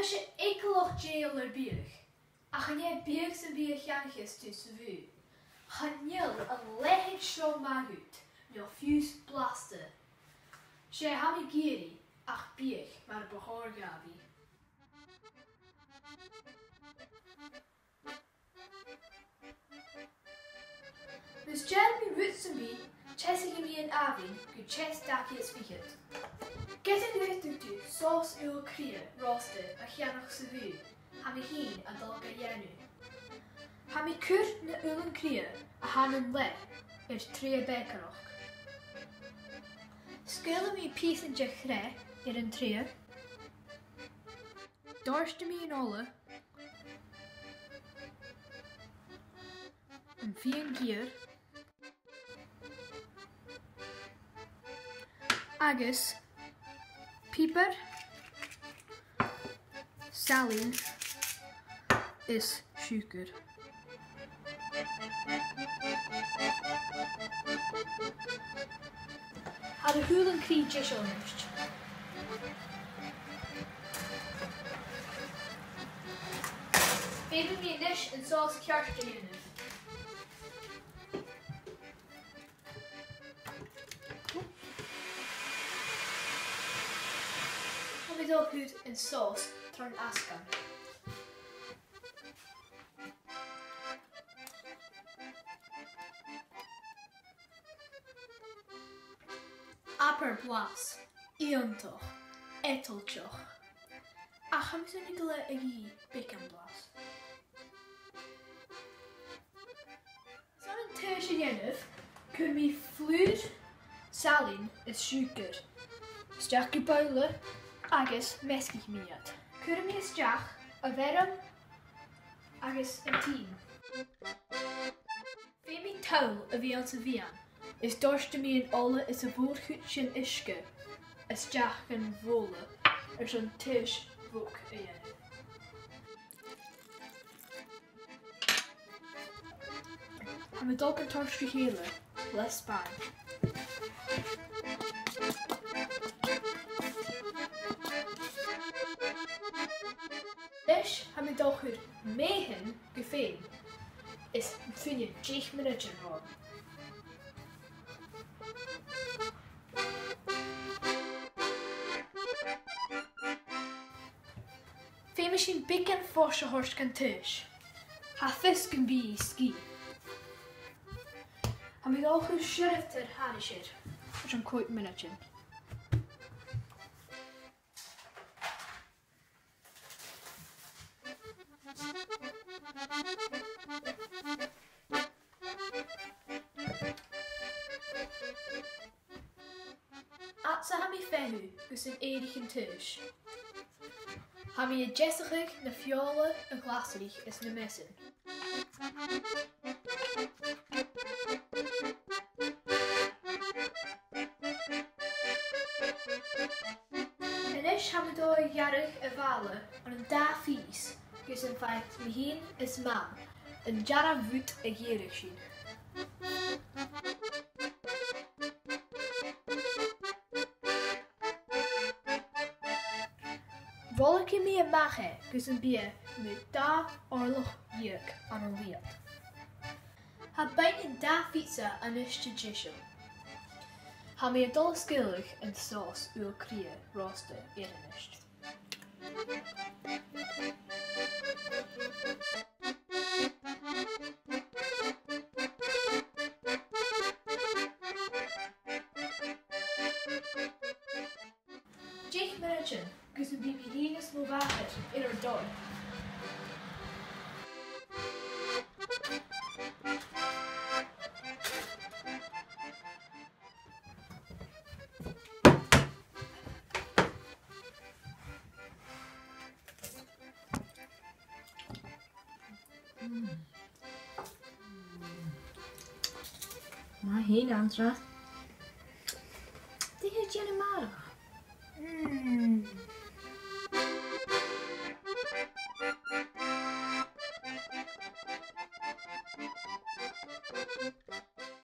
is je ekelig jailer bieg. Ach je bieg zijn bieg jankjes tussen vu. Hanil een leeg show magut. Nil fuse blaster. She hami giri. Ach bieg maar behoor gabi. Dus Jeremy Rutsenby, Chessy me en Avin, gu chess daki is viget. Get in de tu, sauce uw krier, roste, a chianoch se vu. Hami heen a dolga jenu. Hami kurt na ulen krier, a hanen le, trie bekeroch. Skillen me piece in je chre, een trie. Dorste me in olle. Een vier gier. Agus, pieper, saline is suiker. Had de hulen krietje zo nust. Even me nish en zoals kjartje in het. Heb ik ook goed in saus turn askan. Aper blas, iontoch, etelchoch. Ach, hem zijn nikele egi bacon blas. Zo'n teusje jenuf, kun me vloed, saline is suiker. Stakje boiler, agus meskich miat. Kun me stach, a verum, agus een team. Femi touw a vian te vian. Is dorste me in alle is a voorgoedchen iske. Is jach en volle. Zo'n tisch boek in. Gaan we ook een torstje gelen. Les spaan. Dus gaan we ook weer mehen geveen. Is vind je 10 minuten hoor. Misschien bikken forse horst kan thuis. Ha fisken bi ski. Ha mi ook een schurfter hadischer. Zo'n kort minuutje. Atsa ha mi fehu, gus een edigen thuis. Ha mi een jessig, een fiole, een glaserig is een messen. En is ha mi door jarig en valen aan een da vies. Gus een feit mi heen is man. Een jara wut en gierig zien. Wolke me een mache, gus een bier met da oorlog juk aan een wiel. Ha bijna da pizza aan een stijtje. Ha me een dolle skillig en saus uw krier rooster erenest. Jake Merchant, gus een bibi heen Slovakia in haar dorp. Maar heen aan het Dit is jullie maandag.